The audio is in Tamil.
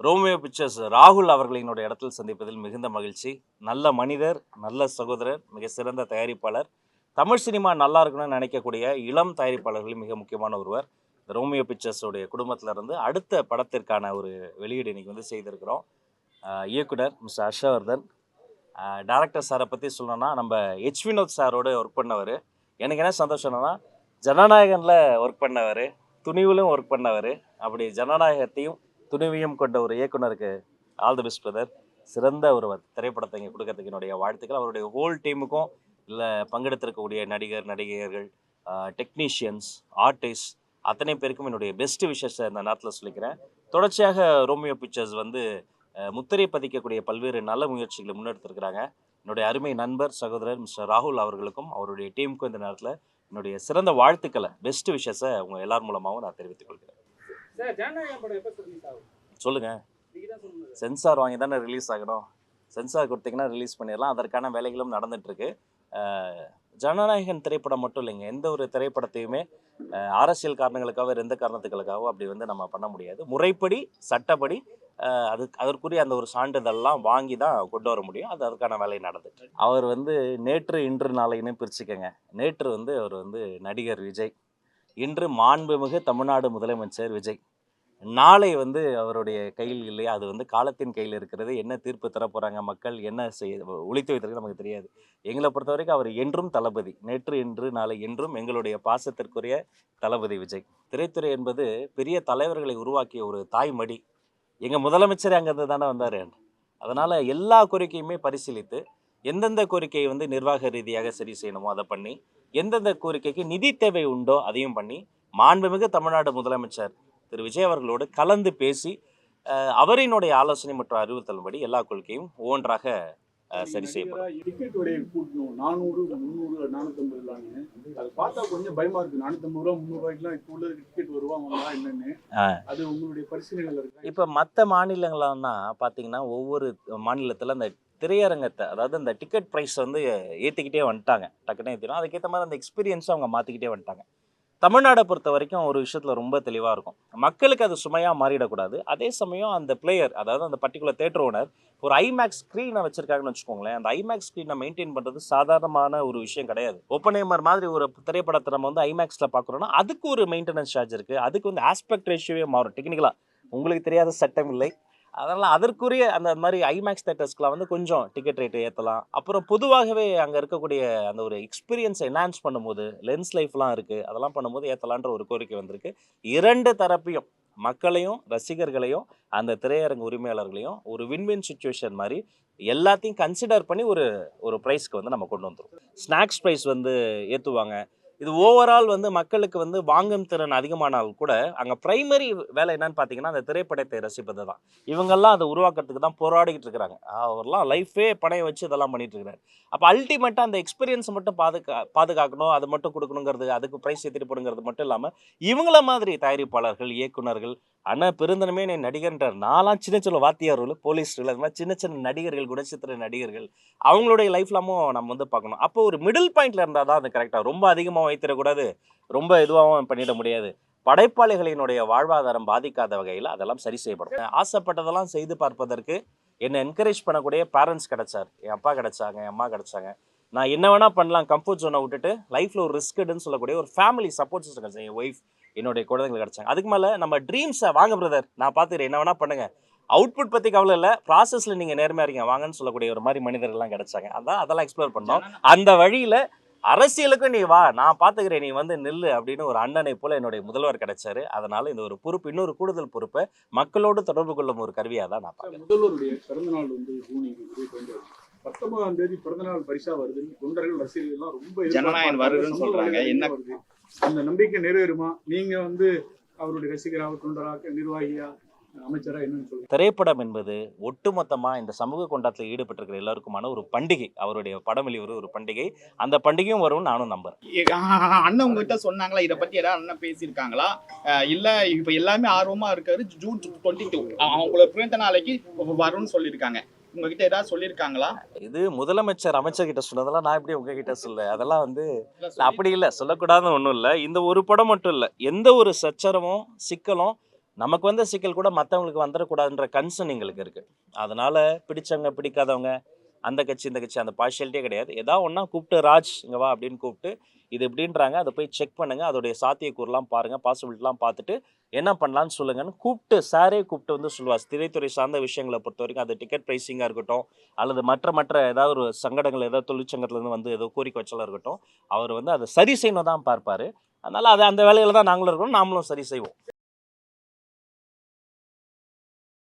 ரோமியோ பிக்சர்ஸ் ராகுல் அவர்களை என்னுடைய இடத்தில் சந்திப்பதில் மிகுந்த மகிழ்ச்சி. நல்ல மனிதர், நல்ல சகோதரர், மிக சிறந்த தயாரிப்பாளர். தமிழ் சினிமா நல்லா இருக்கணும்னு நினைக்கக்கூடிய இளம் தயாரிப்பாளர்களில் மிக முக்கியமான ஒருவர். இந்த ரோமியோ பிக்சர்ஸோடைய குடும்பத்திலேருந்து அடுத்த படத்திற்கான ஒரு வெளியீடு இன்றைக்கி வந்து செய்திருக்கிறோம். இயக்குனர் மிஸ்டர் ஹர்ஷவர்தன். டேரக்டர் சாரை பற்றி சொல்லணும்னா நம்ம வினோத் சாரோடு ஒர்க் பண்ணவர். எனக்கு என்ன சந்தோஷம்னா ஜனநாயகனில் ஒர்க் பண்ணவர், துணிவிலும் ஒர்க் பண்ணவர். அப்படி ஜனநாயகத்தையும் துணிவையும் கொண்ட ஒரு இயக்குனருக்கு ஆல் தி பெஸ்ட் பிரதர். சிறந்த ஒரு திரைப்படத்தை இங்கே கொடுக்கறதுக்கு என்னுடைய வாழ்த்துக்கள். அவருடைய ஹோல் டீமுக்கும், இல்லை பங்கெடுத்திருக்கக்கூடிய நடிகர்கள், டெக்னீஷியன்ஸ், ஆர்டிஸ்ட் அத்தனை பேருக்கும் என்னுடைய பெஸ்ட் விஷஸை இந்த நேரத்தில் சொல்லிக்கிறேன். தொடர்ச்சியாக ரோமியோ பிக்சர்ஸ் வந்து முத்திரை பதிக்கக்கூடிய பல்வேறு நல்ல முயற்சிகளை முன்னெடுத்திருக்கிறாங்க. என்னுடைய அருமை நண்பர் சகோதரர் மிஸ்டர் ராகுல் அவர்களுக்கும் அவருடைய டீமுக்கும் இந்த நேரத்தில் என்னுடைய சிறந்த வாழ்த்துக்களை, பெஸ்ட் விஷஸை உங்கள் எல்லார் மூலமாகவும் நான் தெரிவித்துக் கொள்கிறேன். சொல்லுங்க. சென்சார் வாங்கி தானே ரிலீஸ் ஆகணும். சென்சார் கொடுத்தீங்கன்னா ரிலீஸ் பண்ணிடலாம். அதற்கான வேலைகளும் நடந்துட்டுருக்கு. ஜனநாயகன் திரைப்படம் மட்டும் இல்லைங்க, எந்த ஒரு திரைப்படத்தையுமே அரசியல் காரணங்களுக்காக வேறு எந்த காரணத்துகளுக்காகவோ அப்படி வந்து நம்ம பண்ண முடியாது. முறைப்படி, சட்டப்படி அதற்குரிய அந்த ஒரு சான்றிதழ்லாம் வாங்கி தான் கொண்டு வர முடியும். அதற்கான வேலை நடந்துட்டு. அவர் வந்து நேற்று இன்று நாளைன்னு பிரிச்சுக்கங்க. நேற்று வந்து அவர் வந்து நடிகர் விஜய், இன்று மாண்புமிகு தமிழ்நாடு முதலமைச்சர் விஜய். நாளை வந்து அவருடைய கையில் இல்லையா, அது வந்து காலத்தின் கையில் இருக்கிறது. என்ன தீர்ப்பு தர போகிறாங்க மக்கள், என்ன ஒழித்து வைத்திருக்கு நமக்கு தெரியாது. எங்களை பொறுத்த வரைக்கும் அவர் என்றும் தளபதி. நேற்று இன்று நாளை என்றும் எங்களுடைய பாசத்திற்குரிய தளபதி விஜய். திரைத்துறை என்பது பெரிய தலைவர்களை உருவாக்கிய ஒரு தாய்மடி. எங்கள் முதலமைச்சர் அங்கேருந்து தானே வந்தார். அதனால் எல்லா கோரிக்கையுமே பரிசீலித்து எந்தெந்த கோரிக்கையை வந்து நிர்வாக ரீதியாக சரி செய்யணுமோ அதை பண்ணி, எந்தெந்த கோரிக்கைக்கு நிதி தேவை உண்டோ அதையும் பண்ணி, மாண்புமிகு தமிழ்நாடு முதலமைச்சர் திரு விஜய் அவர்களோடு கலந்து பேசி அவரினுடைய ஆலோசனை மற்றும் அறிவுறுத்தல்படி எல்லா கொள்கையும் ஒவ்வொன்றாக சரி செய்யப்படும். டிக்கெட் விலையை கூட்டணும் 400, 300, 450 அது பார்த்தா கொஞ்சம் பயமா இருக்கு. 450 ரூபா 300 ரூபாய்க்குலாம் இப்போ உள்ள டிக்கெட் வருவாங்களா என்னன்னு அது உங்களுடைய பரிசீலனைகள் இருக்கு. இப்போ மற்ற மாநிலங்கள்னா பார்த்தீங்கன்னா ஒவ்வொரு மாநிலத்தில் அந்த திரையரங்கத்தை, அதாவது அந்த டிக்கெட் ப்ரைஸ் வந்து ஏற்றிக்கிட்டே வந்துட்டாங்க. டக்குன்னு ஏற்றிடும். அதுக்கேற்ற மாதிரி அந்த எக்ஸ்பீரியன்ஸை அவங்க மாற்றிக்கிட்டே வந்துட்டாங்க. தமிழ்நாடை பொறுத்த வரைக்கும் ஒரு விஷயத்தில் ரொம்ப தெளிவாக இருக்கும். மக்களுக்கு அது சுமையாக மாறிடக்கூடாது. அதே சமயம் அந்த பிளேயர், அதாவது அந்த பர்டிகுலர் தேட்டர் ஓனர் ஒரு ஐமேக்ஸ் ஸ்க்ரீனை வச்சுருக்காங்கன்னு வச்சுக்கோங்களேன். அந்த ஐமேக்ஸ் ஸ்க்ரீனை மெயின்டைன் பண்ணுறது சாதாரணமான ஒரு விஷயம் கிடையாது. ஓப்பனேமர் மாதிரி ஒரு திரைப்படத்தை நம்ம வந்து ஐமேக்ஸில் பார்க்குறோன்னா அதுக்கு ஒரு மெயின்டெனன்ஸ் சார்ஜ் இருக்குது. அதுக்கு வந்து ஆஸ்பெக்ட் ரேஷியோவே மாறும். டெக்னிக்கலாக உங்களுக்கு தெரியாத சட்டம் இல்லை. அதனால் அதற்குரிய அந்த மாதிரி ஐமேக்ஸ் தேட்டர்ஸ்க்குலாம் வந்து கொஞ்சம் டிக்கெட் ரேட்டு ஏற்றலாம். அப்புறம் பொதுவாகவே அங்கே இருக்கக்கூடிய அந்த ஒரு எக்ஸ்பீரியன்ஸை என்ஹான்ஸ் பண்ணும்போது லென்ஸ் லைஃப்லாம் இருக்குது, அதெல்லாம் பண்ணும்போது ஏற்றலான்ற ஒரு கோரிக்கை வந்திருக்கு. இரண்டு தரப்பையும், மக்களையும் ரசிகர்களையும் அந்த திரையரங்கு உரிமையாளர்களையும் ஒரு வின்வின் சுச்சுவேஷன் மாதிரி எல்லாத்தையும் கன்சிடர் பண்ணி ஒரு ப்ரைஸ்க்கு வந்து நம்ம கொண்டு வந்துடும். ஸ்நாக்ஸ் ப்ரைஸ் வந்து ஏற்றுவாங்க. இது ஓவரால் வந்து மக்களுக்கு வந்து வாங்கும் திறன் அதிகமானால் கூட அங்கே ப்ரைமரி வேலை என்னன்னு பார்த்தீங்கன்னா அந்த திரைப்படத்தை ரசிப்பது தான். இவங்கெல்லாம் அதை உருவாக்குறதுக்கு தான் போராடிக்கிட்டு இருக்கிறாங்க. அவர்லாம் லைஃபே பணைய வச்சு இதெல்லாம் பண்ணிட்டு இருக்கிறாரு. அப்போ அல்டிமேட்டாக அந்த எக்ஸ்பீரியன்ஸை மட்டும் பாதுகாக்கணும், அதை மட்டும் கொடுக்கணுங்கிறது, அதுக்கு ப்ரைஸ் ஏற்றிட்டு போடுங்கிறது மட்டும் இல்லாமல் இவங்கள மாதிரி தயாரிப்பாளர்கள், இயக்குநர்கள், அண்ணன் பெருந்தனமே நீ நடிகர்ன்றார். நான்லாம் சின்ன சின்ன வாத்தியார்கள், போலீஸ்கள், அது மாதிரி சின்ன சின்ன நடிகர்கள், குணச்சித்திர நடிகர்கள், அவங்களுடைய லைஃப்லாமும் நம்ம வந்து பார்க்கணும். அப்போ ஒரு மிடில் பாயிண்டில் இருந்தால் தான் அது கரெக்டாக. ரொம்ப அதிகமாக வைத்திடக்கூடாது, ரொம்ப இதுவாகவும் பண்ணிட முடியாது. படைப்பாளிகளினுடைய வாழ்வாதாரம் பாதிக்காத வகையில் அதெல்லாம் சரி செய்யப்படும். ஆசைப்பட்டதெல்லாம் செய்து பார்ப்பதற்கு என்னை என்கரேஜ் பண்ணக்கூடிய பேரண்ட்ஸ் கிடைச்சார். என் அப்பா கிடைச்சாங்க, என் அம்மா கிடைச்சாங்க. நான் என்ன வேணால் பண்ணலாம், கம்ஃபர்ட் ஜோனை விட்டுட்டு லைஃப்பில் ஒரு ரிஸ்க் எடுன்னு சொல்லக்கூடிய ஒரு ஃபேமிலி சப்போர்ட் சிஸ்டம் கிடைச்சாங்க. என் ஒய்ஃப், என்னுடைய குழந்தைகள் கிடைச்சாங்க. அதுக்கு மேலே நம்ம ட்ரீம்ஸை வாங்க பிரதர், நான் பார்த்துக்கிறேன், என்ன வேணால் பண்ணுங்கள், அவுட்புட் பற்றி கவலை இல்லை, ப்ராசஸில் நீங்கள் நேர்மையாக இருக்கீங்க வாங்கன்னு சொல்லக்கூடிய ஒரு மாதிரி மனிதர்கள்லாம் கிடைச்சாங்க. அதெல்லாம் எக்ஸ்ப்ளோர் பண்ணோம். அந்த வழியில் அரசியலுக்கும் நீ வா, நான் பார்த்துக்கிறேன், நீ வந்து நில்லு அப்படின்னு ஒரு அண்ணனை போல என்னுடைய முதல்வர் கிடைச்சாரு. அதனால இந்த ஒரு பொறுப்பு, இன்னொரு கூடுதல் பொறுப்பை மக்களோடு தொடர்பு கொள்ளும் ஒரு கருவியாக தான் நான் பார்க்கிறேன். முதல்வருடைய பிறந்தநாள் வந்து ஜூன் 19ஆம் தேதி பிறந்தநாள் பரிசா வருது. தொண்டர்கள், ரசிகர்கள் எல்லாம் ரொம்ப ஜனநாயகம் வருதுன்னு சொல்றாங்க. என்ன வருது, அந்த நம்பிக்கை நிறைவேறுமா? நீங்க வந்து அவருடைய ரசிகராக, தொண்டராக, நிர்வாகியா, அமைச்சரா என்னன்னு சொல்லுங்க. திரைப்படம் என்பது ஒட்டுமொத்தமாக இந்த சமூக கொண்டாட்டத்தில் ஈடுபட்டிருக்கிற எல்லாருக்குமான ஒரு பண்டிகை. அவருடைய படம் வெளிவரு ஒரு பண்டிகை. அந்த பண்டிகையும் வரும்னு நானும் நம்புறேன். அண்ணன் உங்ககிட்ட சொன்னாங்களா இதை பத்தி? ஏதாவது அண்ணன் பேசியிருக்காங்களா? இல்ல இப்ப எல்லாமே ஆர்வமா இருக்காரு. ஜூன் 22 அவங்களோட பிறந்த நாளைக்கு வரும்னு சொல்லியிருக்காங்க. உங்ககிட்ட ஏதாவது சொல்லியிருக்காங்களா? இது முதலமைச்சர் அமைச்சர்கிட்ட சொன்னதெல்லாம் நான் எப்படி உங்ககிட்ட சொல்ல? அதெல்லாம் வந்து அப்படி இல்லை, சொல்லக்கூடாதுன்னு ஒன்றும் இல்லை. இந்த ஒரு படம் மட்டும் இல்லை, எந்த ஒரு சச்சரமும் சிக்கலும் நமக்கு வந்த சிக்கல் கூட மற்றவங்களுக்கு வந்துடக்கூடாதுன்ற கன்சர்ன் எங்களுக்கு இருக்குது. அதனால் பிடிச்சவங்க பிடிக்காதவங்க அந்த கட்சி இந்த கட்சி அந்த பார்ஷியலிட்டியே கிடையாது. ஏதாவது ஒன்றா கூப்பிட்டு ராஜ் இங்கே வா அப்படின்னு கூப்பிட்டு இது எப்படின்றாங்க அதை போய் செக் பண்ணுங்கள், அதோடைய சாத்தியக்கூறுலாம் பாருங்கள், பாசிபிலிட்டிலாம் பார்த்துட்டு என்ன பண்ணலான்னு சொல்லுங்கன்னு கூப்பிட்டு சாரே கூப்பிட்டு வந்து சொல்லுவார். திரைத்துறை சார்ந்த விஷயங்களை பொறுத்த வரைக்கும் அது டிக்கெட் ப்ரைஸிங்காக இருக்கட்டும் அல்லது மற்ற ஏதாவது ஒரு சங்கடங்கள் ஏதாவது தொழிற்சங்கத்துலேருந்து வந்து ஏதோ கோரிக்கை வச்சலாக இருக்கட்டும், அவர் வந்து அதை சரி செய்யணும் தான் பார்ப்பார். அதனால் அது அந்த வேலையில் தான் நாங்களும் இருக்கணும், நாமளும் சரி செய்வோம்.